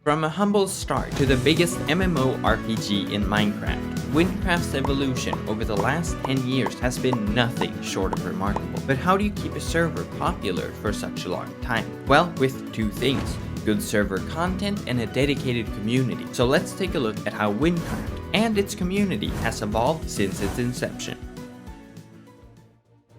From a humble start to the biggest MMORPG in Minecraft, Wynncraft's evolution over the last 10 years has been nothing short of remarkable. But how do you keep a server popular for such a long time? Well, with two things: good server content and a dedicated community. So let's take a look at how Wynncraft and its community has evolved since its inception.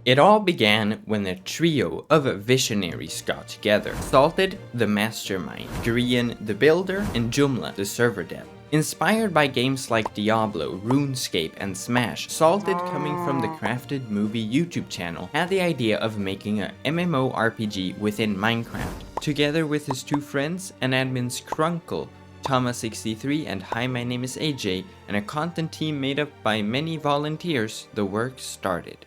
It all began when a trio of visionaries got together: Salted, the mastermind, Grian, the builder, and Jumla, the server dev. Inspired by games like Diablo, RuneScape, and Smash, Salted, coming from the Crafted Movie YouTube channel, had the idea of making a MMORPG within Minecraft. Together with his two friends and admins Crunkle, Thomas63, and Hi, my name is AJ, and a content team made up by many volunteers, the work started.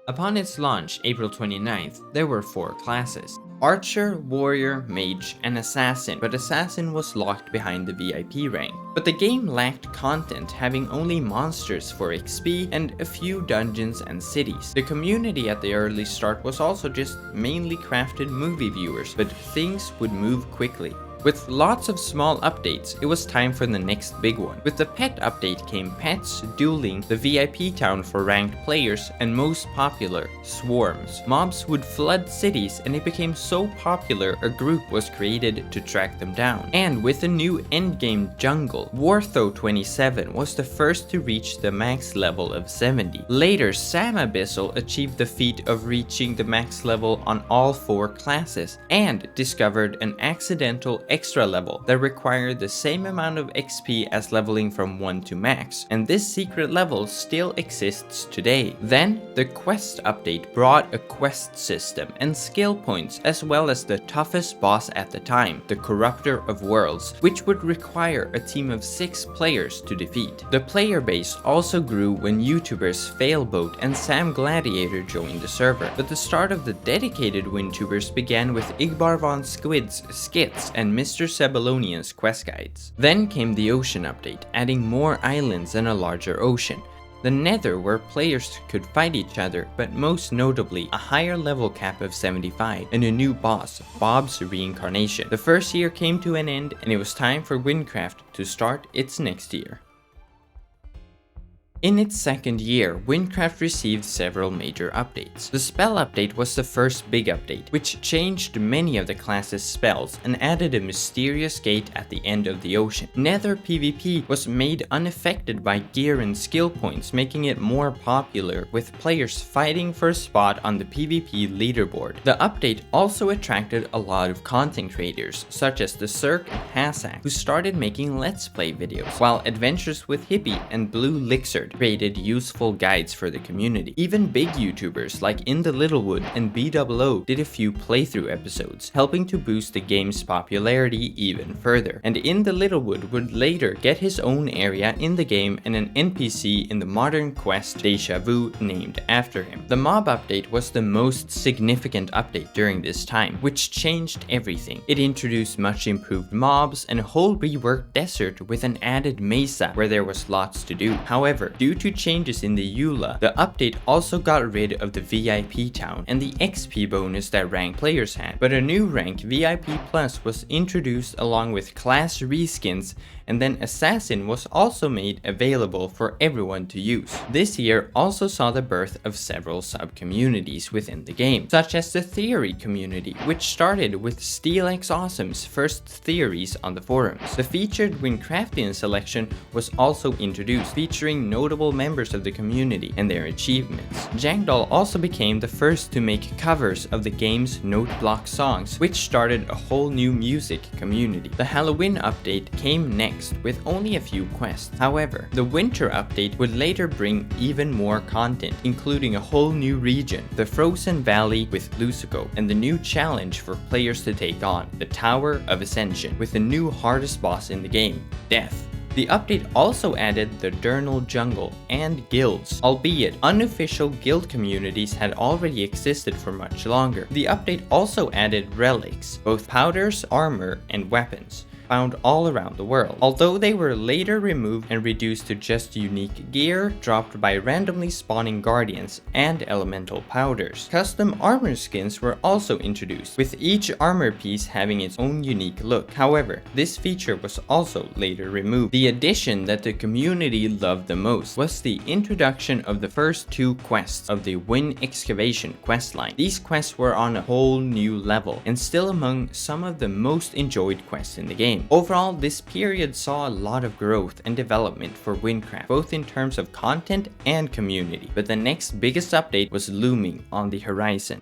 Upon its launch, April 29th, there were 4 classes: Archer, Warrior, Mage, and Assassin, but Assassin was locked behind the VIP rank. But the game lacked content, having only monsters for XP and a few dungeons and cities. The community at the early start was also just mainly crafted movie viewers, but things would move quickly. With lots of small updates, it was time for the next big one. With the pet update came pets, dueling, the VIP town for ranked players, and most popular, swarms. Mobs would flood cities, and it became so popular a group was created to track them down. And with a new endgame jungle, Wartho27 was the first to reach the max level of 70. Later, Sam Abyssal achieved the feat of reaching the max level on all 4 classes, and discovered an accidental extra level that required the same amount of XP as leveling from 1 to max, and this secret level still exists today. Then, the quest update brought a quest system and skill points, as well as the toughest boss at the time, the Corruptor of Worlds, which would require a team of 6 players to defeat. The player base also grew when YouTubers Failboat and Sam Gladiator joined the server, but the start of the dedicated WinTubers began with Igbar von Squid's skits and Mr. Sebulonian's quest guides. Then came the ocean update, adding more islands and a larger ocean. The Nether, where players could fight each other, but most notably a higher level cap of 75, and a new boss, Bob's Reincarnation. The first year came to an end, and it was time for Wynncraft to start its next year. In its second year, Wynncraft received several major updates. The spell update was the first big update, which changed many of the class's spells and added a mysterious gate at the end of the ocean. Nether PvP was made unaffected by gear and skill points, making it more popular, with players fighting for a spot on the PvP leaderboard. The update also attracted a lot of content creators, such as the Cirque and Hassack, who started making Let's Play videos, while Adventures with Hippie and Blue Lixard created useful guides for the community. Even big YouTubers like In the Littlewood and BOO did a few playthrough episodes, helping to boost the game's popularity even further. And In the Littlewood would later get his own area in the game and an NPC in the modern quest Deja Vu named after him. The mob update was the most significant update during this time, which changed everything. It introduced much improved mobs and a whole reworked desert with an added mesa where there was lots to do. However, due to changes in the EULA, the update also got rid of the VIP town and the XP bonus that ranked players had, but a new rank, VIP Plus, was introduced along with class reskins, and then Assassin was also made available for everyone to use. This year also saw the birth of several sub-communities within the game, such as the Theory community, which started with SteelX Awesome's first theories on the forums. The featured Wynncraftian selection was also introduced, featuring notable members of the community and their achievements. Jangdal also became the first to make covers of the game's note block songs, which started a whole new music community. The Halloween update came next, with only a few quests. However, the winter update would later bring even more content, including a whole new region, the Frozen Valley with Lusico, and the new challenge for players to take on, the Tower of Ascension, with the new hardest boss in the game, Death. The update also added the Diurnal Jungle and guilds, albeit unofficial guild communities had already existed for much longer. The update also added relics, both powders, armor, and weapons. found all around the world, although they were later removed and reduced to just unique gear dropped by randomly spawning guardians and elemental powders. Custom armor skins were also introduced, with each armor piece having its own unique look. However, this feature was also later removed. The addition that the community loved the most was the introduction of the first 2 quests of the Wynn Excavation questline. These quests were on a whole new level and still among some of the most enjoyed quests in the game. Overall, this period saw a lot of growth and development for Wynncraft, both in terms of content and community, but the next biggest update was looming on the horizon.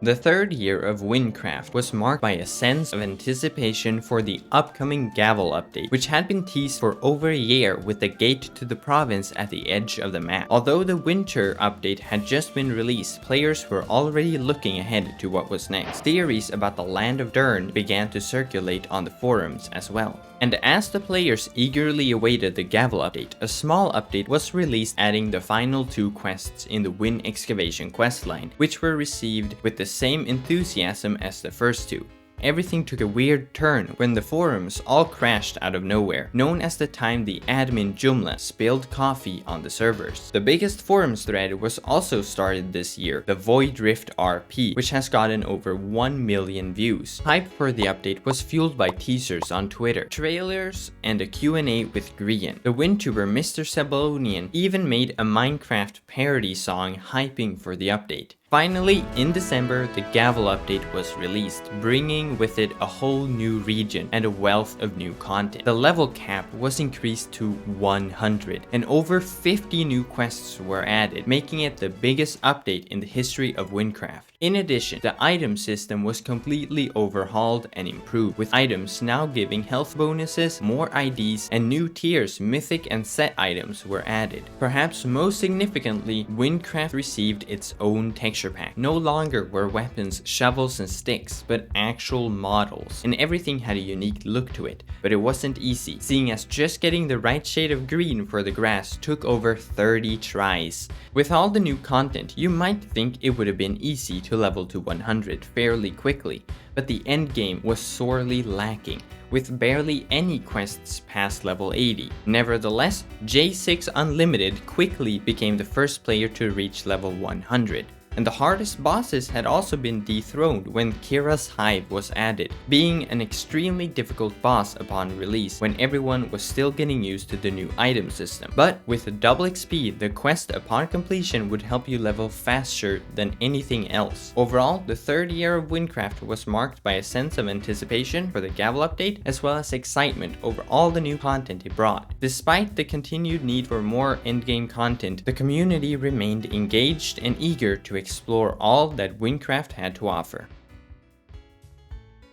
The third year of Wynncraft was marked by a sense of anticipation for the upcoming Gavel update, which had been teased for over a year with the gate to the province at the edge of the map. Although the winter update had just been released, players were already looking ahead to what was next. Theories about the land of Dern began to circulate on the forums as well. And as the players eagerly awaited the Gavel update, a small update was released adding the final 2 quests in the Wynn Excavation questline, which were received with the same enthusiasm as the first 2. Everything took a weird turn when the forums all crashed out of nowhere, known as the time the admin Jumla spilled coffee on the servers. The biggest forums thread was also started this year, the Void Rift RP, which has gotten over 1 million views. Hype for the update was fueled by teasers on Twitter, trailers, and a Q&A with Grian. The WinTuber Mr. Sebonian even made a Minecraft parody song hyping for the update. Finally, in December, the Gavel update was released, bringing with it a whole new region and a wealth of new content. The level cap was increased to 100, and over 50 new quests were added, making it the biggest update in the history of Wynncraft. In addition, the item system was completely overhauled and improved, with items now giving health bonuses, more IDs, and new tiers, mythic and set items were added. Perhaps most significantly, Wynncraft received its own texture pack. No longer were weapons shovels and sticks, but actual models, and everything had a unique look to it. But it wasn't easy, seeing as just getting the right shade of green for the grass took over 30 tries. With all the new content, you might think it would have been easy to level to 100 fairly quickly, but the endgame was sorely lacking, with barely any quests past level 80. Nevertheless, J6 Unlimited quickly became the first player to reach level 100. And the hardest bosses had also been dethroned when Kira's Hive was added, being an extremely difficult boss upon release when everyone was still getting used to the new item system. But with a double XP, the quest upon completion would help you level faster than anything else. Overall, the third year of Wynncraft was marked by a sense of anticipation for the Gavel update, as well as excitement over all the new content it brought. Despite the continued need for more endgame content, the community remained engaged and eager to explore all that Wynncraft had to offer.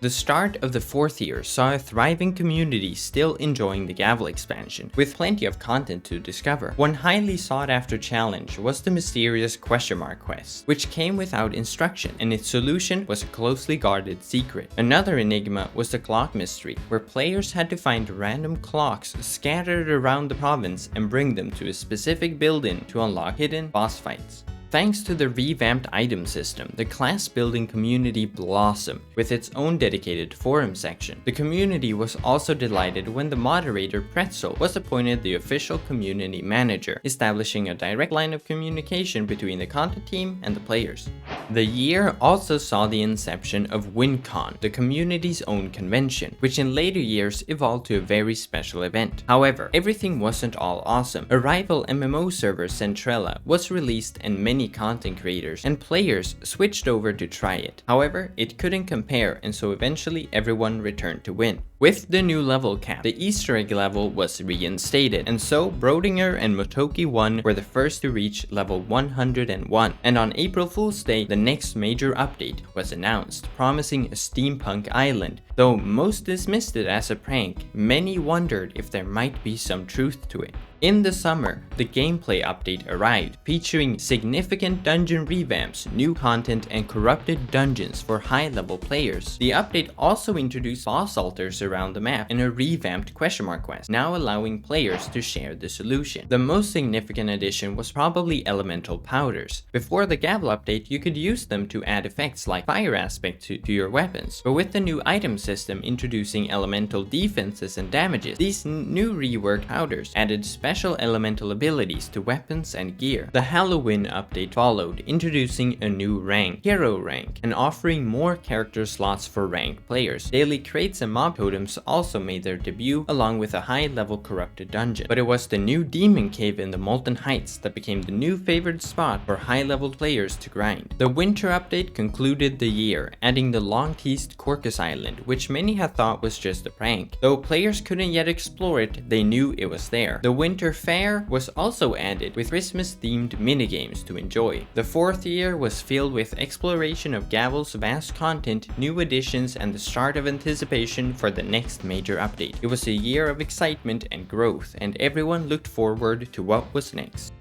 The start of the fourth year saw a thriving community still enjoying the Gavel expansion, with plenty of content to discover. One highly sought after challenge was the mysterious question mark quest, which came without instruction, and its solution was a closely guarded secret. Another enigma was the clock mystery, where players had to find random clocks scattered around the province and bring them to a specific building to unlock hidden boss fights. Thanks to the revamped item system, the class building community blossomed with its own dedicated forum section. The community was also delighted when the moderator Pretzel was appointed the official community manager, establishing a direct line of communication between the content team and the players. The year also saw the inception of WinCon, the community's own convention, which in later years evolved to a very special event. However, everything wasn't all awesome. A rival MMO server, Centrella, was released and many content creators and players switched over to try it. However, it couldn't compare, and so eventually everyone returned to Wynn. With the new level cap, the Easter egg level was reinstated, and so Brodinger and Motoki 1 were the first to reach level 101. And on April Fool's Day, the next major update was announced, promising a steampunk island. Though most dismissed it as a prank, many wondered if there might be some truth to it. In the summer, the gameplay update arrived, featuring significant dungeon revamps, new content, and corrupted dungeons for high-level players. The update also introduced boss altars around the map and a revamped question mark quest, now allowing players to share the solution. The most significant addition was probably elemental powders. Before the Gavel update, you could use them to add effects like fire aspect to your weapons. But with the new item system introducing elemental defenses and damages, these new reworked powders added special elemental abilities to weapons and gear. The Halloween update followed, introducing a new rank, Hero rank, and offering more character slots for ranked players. Daily crates and mob totems also made their debut, along with a high-level corrupted dungeon. But it was the new Demon Cave in the Molten Heights that became the new favored spot for high-level players to grind. The winter update concluded the year, adding the long-teased Corcus Island, which many had thought was just a prank. Though players couldn't yet explore it, they knew it was there. The Winter Fair was also added, with Christmas-themed minigames to enjoy. The fourth year was filled with exploration of Gavel's vast content, new additions, and the start of anticipation for the next major update. It was a year of excitement and growth, and everyone looked forward to what was next.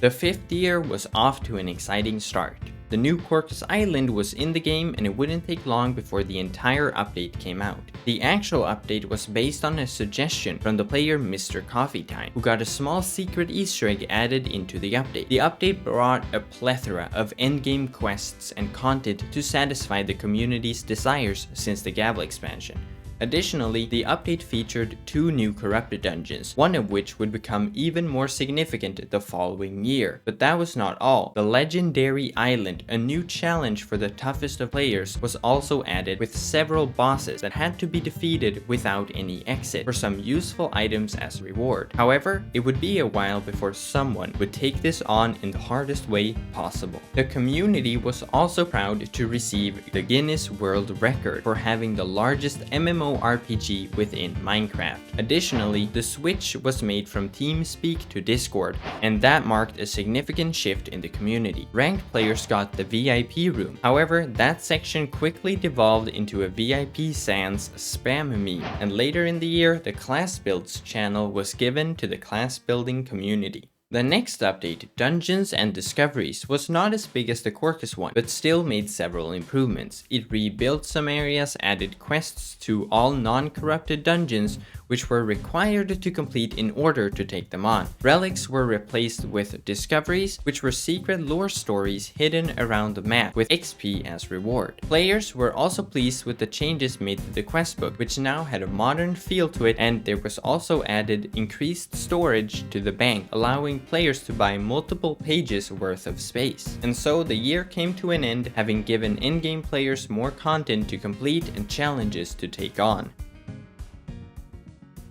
The fifth year was off to an exciting start. The new Corcus Island was in the game, and it wouldn't take long before the entire update came out. The actual update was based on a suggestion from the player Mr. Coffee Time, who got a small secret Easter egg added into the update. The update brought a plethora of endgame quests and content to satisfy the community's desires since the Gavel expansion. Additionally, the update featured 2 new corrupted dungeons, one of which would become even more significant the following year. But that was not all. The Legendary Island, a new challenge for the toughest of players, was also added, with several bosses that had to be defeated without any exit for some useful items as reward. However, it would be a while before someone would take this on in the hardest way possible. The community was also proud to receive the Guinness World Record for having the largest MMORPG within Minecraft. Additionally, the switch was made from TeamSpeak to Discord, and that marked a significant shift in the community. Ranked players got the VIP room. However, that section quickly devolved into a VIP sans spam meme, and later in the year, the class builds channel was given to the class building community. The next update, Dungeons and Discoveries, was not as big as the Corcus one, but still made several improvements. It rebuilt some areas, added quests to all non-corrupted dungeons, which were required to complete in order to take them on. Relics were replaced with Discoveries, which were secret lore stories hidden around the map, with XP as reward. Players were also pleased with the changes made to the quest book, which now had a modern feel to it, and there was also added increased storage to the bank, allowing players to buy multiple pages worth of space. And so the year came to an end, having given in-game players more content to complete and challenges to take on.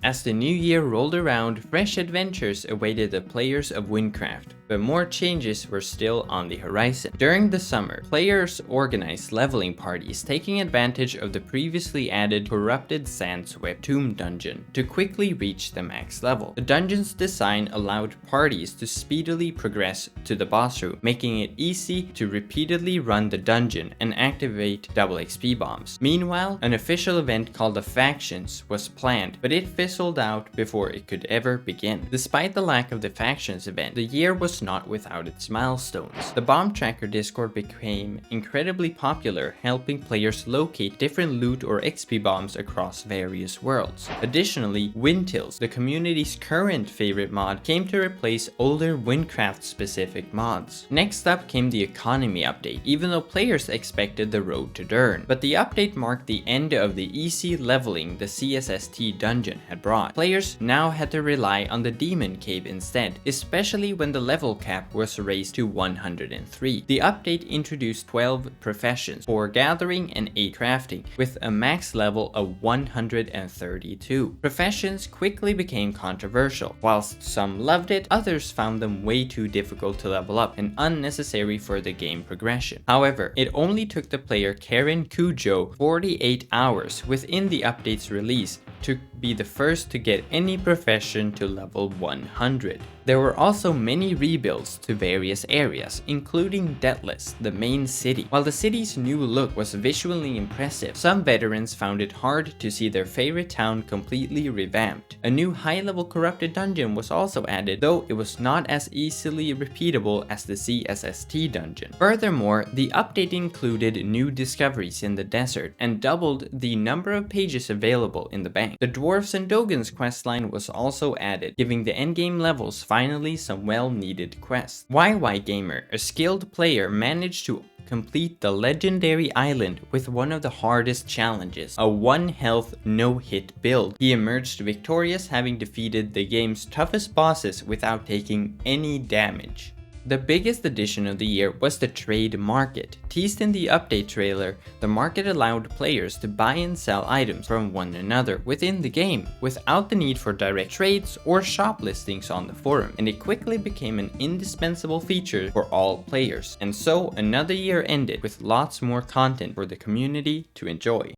As the new year rolled around, fresh adventures awaited the players of Wynncraft, but more changes were still on the horizon. During the summer, players organized leveling parties, taking advantage of the previously added corrupted Sandswept Tomb dungeon to quickly reach the max level. The dungeon's design allowed parties to speedily progress to the boss room, making it easy to repeatedly run the dungeon and activate double XP bombs. Meanwhile, an official event called the Factions was planned, but it fizzled out before it could ever begin. Despite the lack of the Factions event, the year was not without its milestones. The Bomb Tracker Discord became incredibly popular, helping players locate different loot or XP bombs across various worlds. Additionally, Windtills, the community's current favorite mod, came to replace older Wynncraft-specific mods. Next up came the Economy update, even though players expected the road to Dern. But the update marked the end of the easy leveling the CSST dungeon had brought. Players now had to rely on the Demon Cave instead, especially when the level cap was raised to 103. The update introduced 12 professions, 4 gathering and 8 crafting, with a max level of 132. Professions quickly became controversial. Whilst some loved it, others found them way too difficult to level up and unnecessary for the game progression. However, it only took the player Karen Cujo 48 hours within the update's release to be the first to get any profession to level 100. There were also many rebuilds to various areas, including Deathless, the main city. While the city's new look was visually impressive, some veterans found it hard to see their favorite town completely revamped. A new high-level corrupted dungeon was also added, though it was not as easily repeatable as the CSST dungeon. Furthermore, the update included new discoveries in the desert and doubled the number of pages available in the bank. The dwarf Dwarfs and Dogons questline was also added, giving the endgame levels finally some well-needed quests. YY Gamer, a skilled player, managed to complete the legendary island with one of the hardest challenges, a 1 health no-hit build. He emerged victorious, having defeated the game's toughest bosses without taking any damage. The biggest addition of the year was the trade market. Teased in the update trailer, the market allowed players to buy and sell items from one another within the game without the need for direct trades or shop listings on the forum, and it quickly became an indispensable feature for all players. And so another year ended with lots more content for the community to enjoy.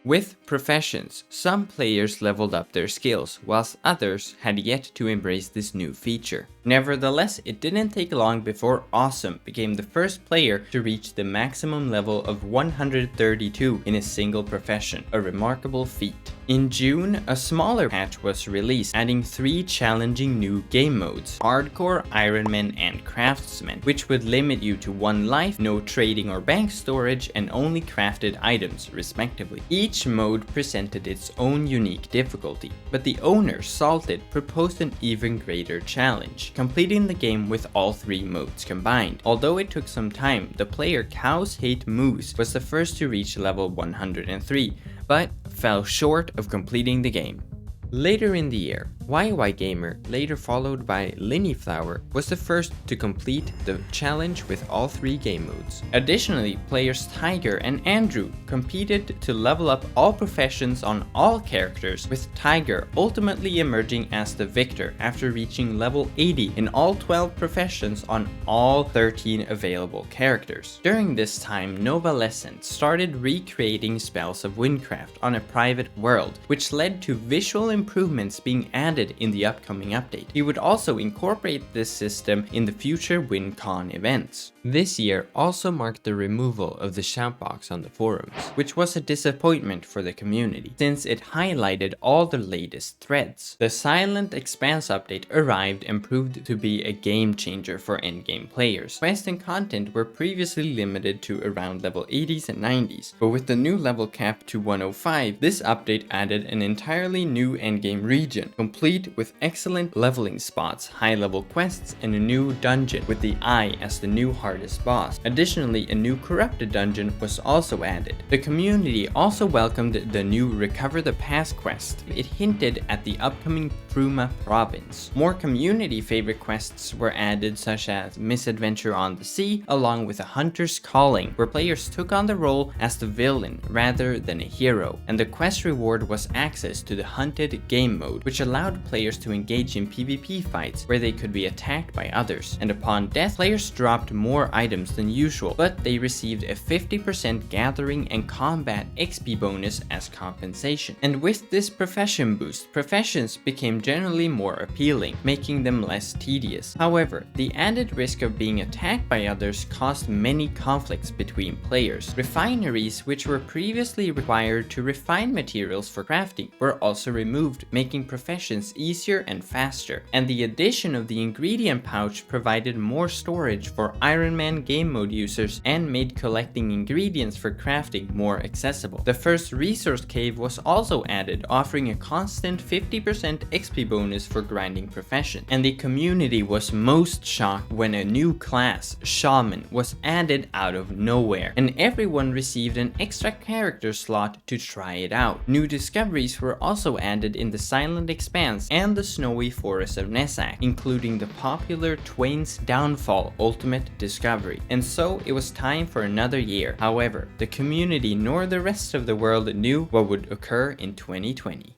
With professions, some players leveled up their skills, whilst others had yet to embrace this new feature. Nevertheless, it didn't take long before Awesome became the first player to reach the maximum level of 132 in a single profession, a remarkable feat. In June, a smaller patch was released, adding 3 challenging new game modes: Hardcore, Ironman, and Craftsman, which would limit you to 1 life, no trading or bank storage, and only crafted items, respectively. Each mode presented its own unique difficulty, but the owner, Salted, proposed an even greater challenge, completing the game with all 3 modes combined. Although it took some time, the player Cows Hate Moose was the first to reach level 103, but fell short of completing the game. Later in the year, YY Gamer, later followed by Linnyflower, was the first to complete the challenge with all 3 game modes. Additionally, players Tiger and Andrew competed to level up all professions on all characters, with Tiger ultimately emerging as the victor after reaching level 80 in all 12 professions on all 13 available characters. During this time, Novalescent started recreating spells of Wynncraft on a private world, which led to visual improvements being added in the upcoming update. He would also incorporate this system in the future WinCon events. This year also marked the removal of the shoutbox on the forums, which was a disappointment for the community, since it highlighted all the latest threads. The Silent Expanse update arrived and proved to be a game changer for endgame players. Quests and content were previously limited to around level 80s and 90s, but with the new level cap to 105, this update added an entirely new endgame region, complete with excellent leveling spots, high-level quests, and a new dungeon with the Eye as the new hardest boss. Additionally, a new corrupted dungeon was also added. The community also welcomed the new Recover the Past quest. It hinted at the upcoming Truma province. More community favorite quests were added, such as Misadventure on the Sea, along with a Hunter's Calling, where players took on the role as the villain rather than a hero, and the quest reward was access to the Hunted game mode, which allowed players to engage in PvP fights where they could be attacked by others, and upon death, players dropped more items than usual, but they received a 50% gathering and combat XP bonus as compensation. And with this profession boost, professions became generally more appealing, making them less tedious. However, the added risk of being attacked by others caused many conflicts between players. Refineries, which were previously required to refine materials for crafting, were also removed, making professions easier and faster, and the addition of the ingredient pouch provided more storage for Ironman game mode users and made collecting ingredients for crafting more accessible. The first resource cave was also added, offering a constant 50% XP bonus for grinding profession, and the community was most shocked when a new class, Shaman, was added out of nowhere, and everyone received an extra character slot to try it out. New discoveries were also added in the Silent Expanse and the Snowy Forest of Nesak, including the popular Twain's Downfall ultimate discovery. And so it was time for another year. However, the community nor the rest of the world knew what would occur in 2020.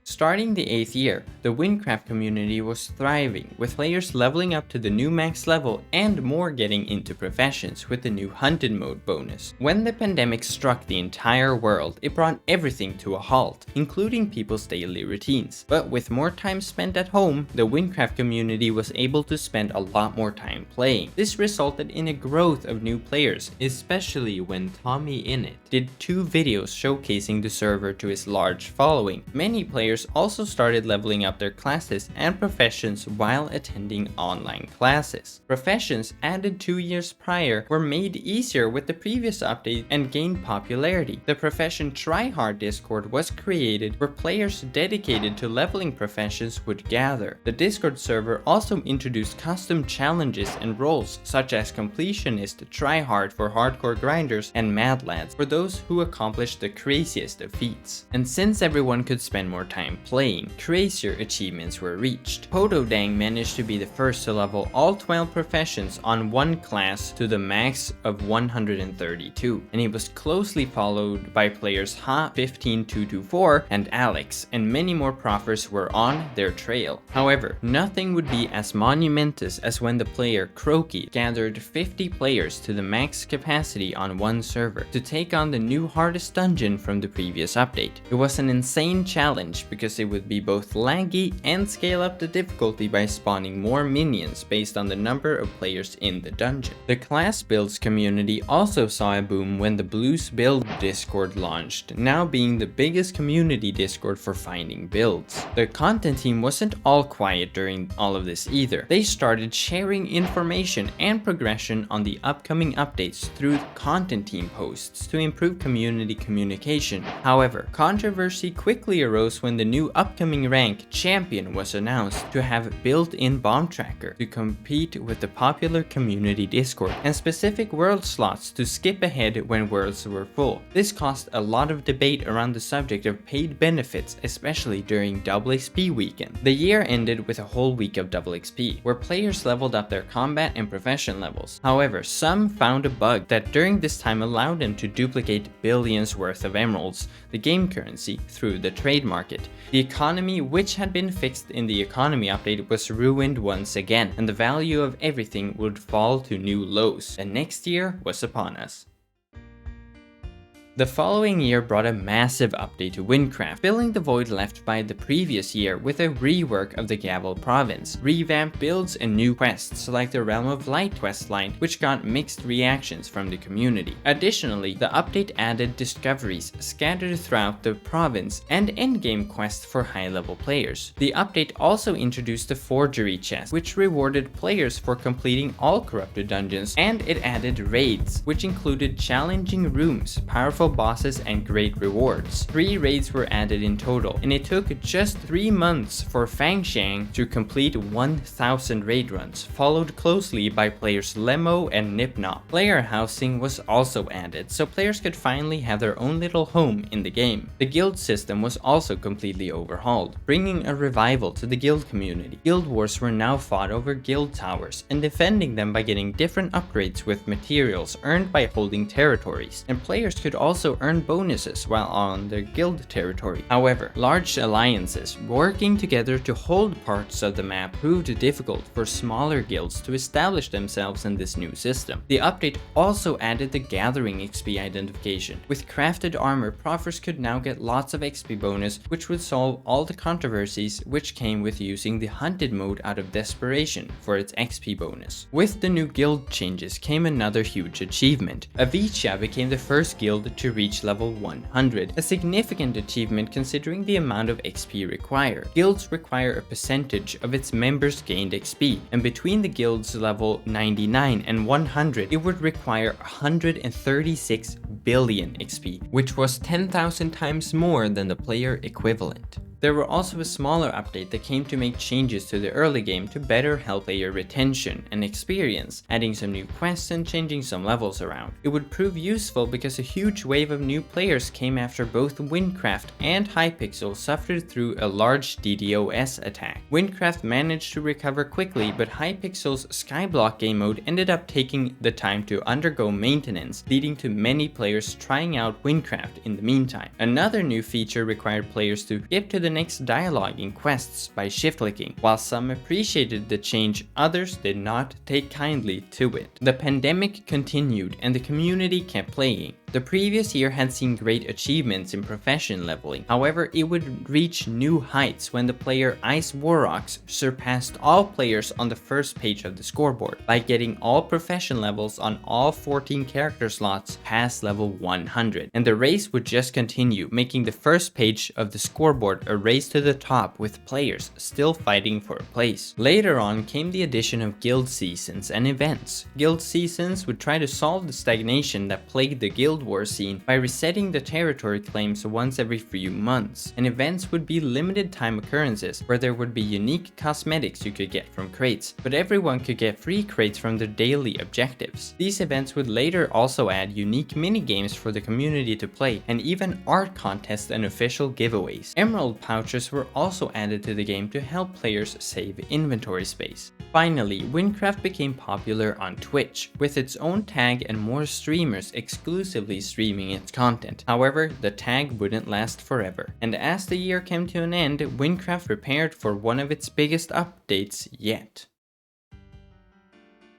Starting the 8th year, the Wynncraft community was thriving, with players leveling up to the new max level and more getting into professions with the new Hunted mode bonus. When the pandemic struck the entire world, it brought everything to a halt, including people's daily routines. But with more time spent at home, the Wynncraft community was able to spend a lot more time playing. This resulted in a growth of new players, especially when Tommy Innit did 2 videos showcasing the server to his large following. Many players players also started leveling up their classes and professions while attending online classes. Professions added 2 years prior were made easier with the previous update and gained popularity. The Profession Tryhard Discord was created where players dedicated to leveling professions would gather. The Discord server also introduced custom challenges and roles such as Completionist Tryhard for hardcore grinders and Mad Lads for those who accomplished the craziest of feats. And since everyone could spend more time playing, crazier achievements were reached. Potodang managed to be the first to level all 12 professions on one class to the max of 132, and he was closely followed by players Ha15224 and Alex, and many more profers were on their trail. However, nothing would be as monumentous as when the player Croaky gathered 50 players to the max capacity on one server to take on the new hardest dungeon from the previous update. It was an insane challenge because it would be both laggy and scale up the difficulty by spawning more minions based on the number of players in the dungeon. The class builds community also saw a boom when the Blues Build Discord launched, now being the biggest community Discord for finding builds. The content team wasn't all quiet during all of this either. They started sharing information and progression on the upcoming updates through content team posts to improve community communication. However, controversy quickly arose when the new upcoming rank Champion was announced to have built-in bomb tracker to compete with the popular community Discord and specific world slots to skip ahead when worlds were full. This caused a lot of debate around the subject of paid benefits, especially during Double XP weekend. The year ended with a whole week of Double XP, where players leveled up their combat and profession levels. However, some found a bug that during this time allowed them to duplicate billions worth of emeralds, the game currency, through the trade market. The economy, which had been fixed in the economy update, was ruined once again, and the value of everything would fall to new lows. The next year was upon us. The following year brought a massive update to Wynncraft, filling the void left by the previous year with a rework of the Gavel province, revamped builds and new quests like the Realm of Light questline, which got mixed reactions from the community. Additionally, the update added discoveries scattered throughout the province and endgame quests for high-level players. The update also introduced the Forgery chest, which rewarded players for completing all corrupted dungeons, and it added raids, which included challenging rooms, powerful bosses, and great rewards. 3 raids were added in total, and it took just 3 months for Fangxiang to complete 1,000 raid runs, followed closely by players Lemo and Nipnop. Player housing was also added, so players could finally have their own little home in the game. The guild system was also completely overhauled, bringing a revival to the guild community. Guild wars were now fought over guild towers, and defending them by getting different upgrades with materials earned by holding territories, and players could also earn bonuses while on their guild territory. However, large alliances working together to hold parts of the map proved difficult for smaller guilds to establish themselves in this new system. The update also added the Gathering XP identification. With crafted armor, profers could now get lots of XP bonus, which would solve all the controversies which came with using the hunted mode out of desperation for its XP bonus. With the new guild changes came another huge achievement. Avicia became the first guild to reach level 100, a significant achievement considering the amount of XP required. Guilds require a percentage of its members' gained XP, and between the guilds level 99 and 100, it would require 136 billion XP, which was 10,000 times more than the player equivalent. There were also a smaller update that came to make changes to the early game to better help player retention and experience, adding some new quests and changing some levels around. It would prove useful because a huge wave of new players came after both Wynncraft and Hypixel suffered through a large DDoS attack. Wynncraft managed to recover quickly, but Hypixel's Skyblock game mode ended up taking the time to undergo maintenance, leading to many players trying out Wynncraft in the meantime. Another new feature required players to skip to the next dialogue in quests by shift-clicking. While some appreciated the change, others did not take kindly to it. The pandemic continued and the community kept playing. The previous year had seen great achievements in profession leveling, however it would reach new heights when the player Ice Warrocks surpassed all players on the first page of the scoreboard by getting all profession levels on all 14 character slots past level 100, and the race would just continue, making the first page of the scoreboard a race to the top with players still fighting for a place. Later on came the addition of guild seasons and events. Guild seasons would try to solve the stagnation that plagued the guild war scene by resetting the territory claims once every few months, and events would be limited time occurrences where there would be unique cosmetics you could get from crates, but everyone could get free crates from their daily objectives. These events would later also add unique minigames for the community to play, and even art contests and official giveaways. Emerald pouches were also added to the game to help players save inventory space. Finally, Wynncraft became popular on Twitch, with its own tag and more streamers exclusively streaming its content. However, the tag wouldn't last forever, and as the year came to an end, Wynncraft prepared for one of its biggest updates yet.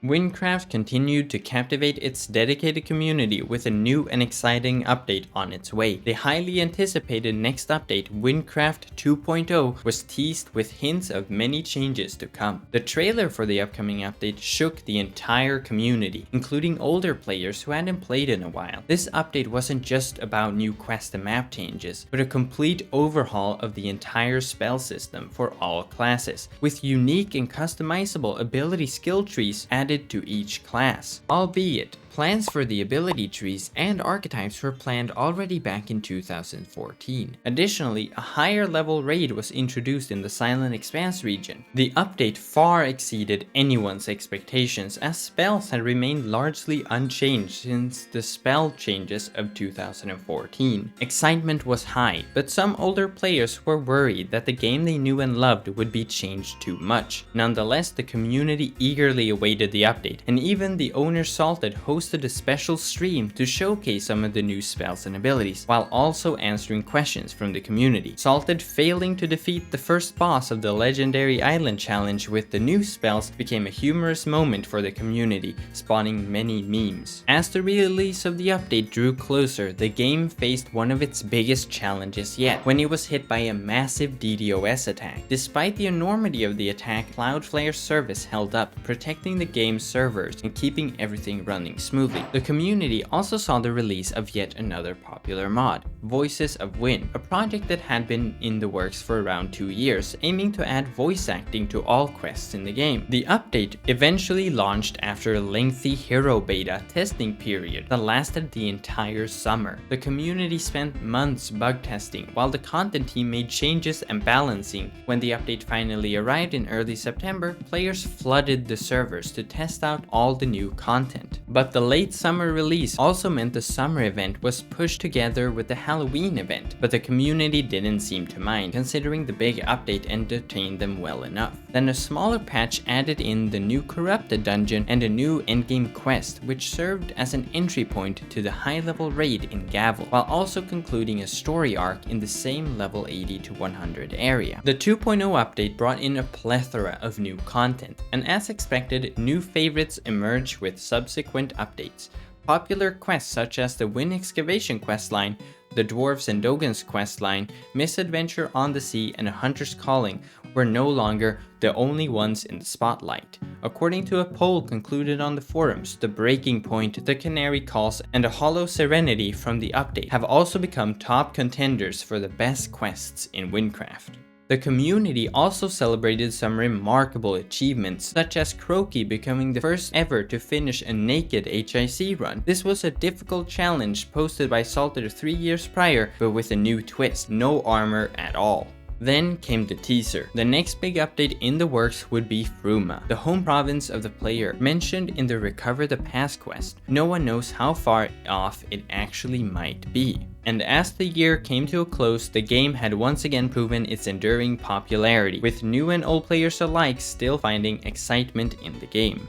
Wynncraft continued to captivate its dedicated community with a new and exciting update on its way. The highly anticipated next update, Wynncraft 2.0, was teased with hints of many changes to come. The trailer for the upcoming update shook the entire community, including older players who hadn't played in a while. This update wasn't just about new quest and map changes, but a complete overhaul of the entire spell system for all classes, with unique and customizable ability skill trees added to each class. Albeit, plans for the ability trees and archetypes were planned already back in 2014. Additionally, a higher level raid was introduced in the Silent Expanse region. The update far exceeded anyone's expectations, as spells had remained largely unchanged since the spell changes of 2014. Excitement was high, but some older players were worried that the game they knew and loved would be changed too much. Nonetheless, the community eagerly awaited the update, and even the owner Salted hosted a special stream to showcase some of the new spells and abilities, while also answering questions from the community. Salted failing to defeat the first boss of the Legendary Island challenge with the new spells became a humorous moment for the community, spawning many memes. As the release of the update drew closer, the game faced one of its biggest challenges yet, when it was hit by a massive DDoS attack. Despite the enormity of the attack, Cloudflare's service held up, protecting the game's servers and keeping everything running smoothly. The community also saw the release of yet another popular mod, Voices of Wynn, a project that had been in the works for around 2 years, aiming to add voice acting to all quests in the game. The update eventually launched after a lengthy hero beta testing period that lasted the entire summer. The community spent months bug testing, while the content team made changes and balancing. When the update finally arrived in early September, players flooded the servers to test out all the new content. But the late summer release also meant the summer event was pushed together with the Halloween event, but the community didn't seem to mind, considering the big update entertained them well enough. Then a smaller patch added in the new Corrupted dungeon and a new endgame quest, which served as an entry point to the high-level raid in Gavel, while also concluding a story arc in the same level 80 to 100 area. The 2.0 update brought in a plethora of new content, and as expected, new favorites emerged with subsequent updates. Popular quests such as the Wynn Excavation questline, the Dwarves and Dogons questline, Misadventure on the Sea, and A Hunter's Calling were no longer the only ones in the spotlight. According to a poll concluded on the forums, the Breaking Point, the Canary Calls, and a Hollow Serenity from the update have also become top contenders for the best quests in Wynncraft. The community also celebrated some remarkable achievements, such as Croaky becoming the first ever to finish a naked HIC run. This was a difficult challenge posted by Salter 3 years prior, but with a new twist, no armor at all. Then came the teaser. The next big update in the works would be Fruma, the home province of the player, mentioned in the Recover the Past quest. No one knows how far off it actually might be. And as the year came to a close, the game had once again proven its enduring popularity, with new and old players alike still finding excitement in the game.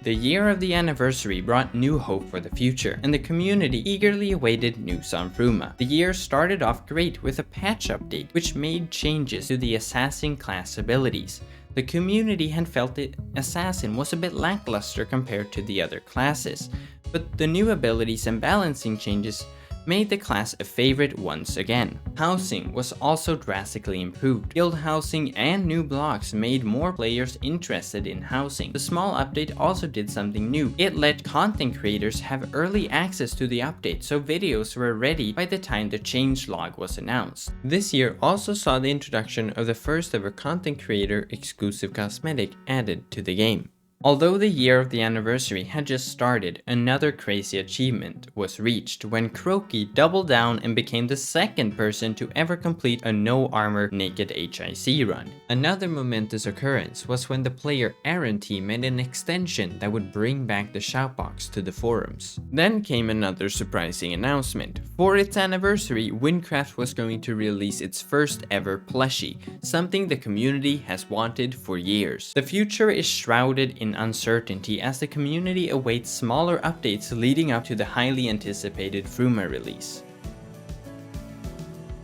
The year of the anniversary brought new hope for the future, and the community eagerly awaited news on Fruma. The year started off great with a patch update, which made changes to the assassin class abilities. The community had felt that assassin was a bit lackluster compared to the other classes, but the new abilities and balancing changes made the class a favorite once again. Housing was also drastically improved. Guild housing and new blocks made more players interested in housing. The small update also did something new. It let content creators have early access to the update, so videos were ready by the time the changelog was announced. This year also saw the introduction of the first ever content creator exclusive cosmetic added to the game. Although the year of the anniversary had just started, another crazy achievement was reached when Croaky doubled down and became the second person to ever complete a no armor naked HIC run. Another momentous occurrence was when the player Aaron T made an extension that would bring back the shoutbox to the forums. Then came another surprising announcement. For its anniversary, Wynncraft was going to release its first ever plushie, something the community has wanted for years. The future is shrouded in uncertainty as the community awaits smaller updates leading up to the highly anticipated Fruma release.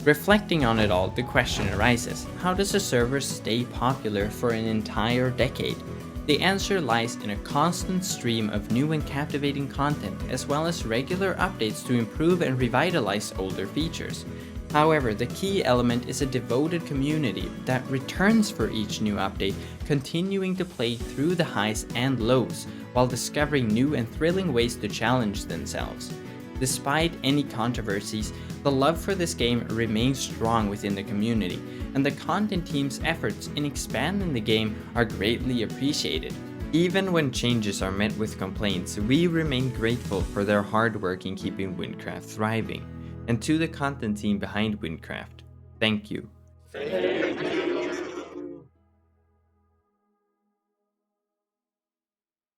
Reflecting on it all, the question arises, how does a server stay popular for an entire decade? The answer lies in a constant stream of new and captivating content, as well as regular updates to improve and revitalize older features. However, the key element is a devoted community that returns for each new update, continuing to play through the highs and lows, while discovering new and thrilling ways to challenge themselves. Despite any controversies, the love for this game remains strong within the community, and the content team's efforts in expanding the game are greatly appreciated. Even when changes are met with complaints, we remain grateful for their hard work in keeping Wynncraft thriving. And to the content team behind Wynncraft, thank you.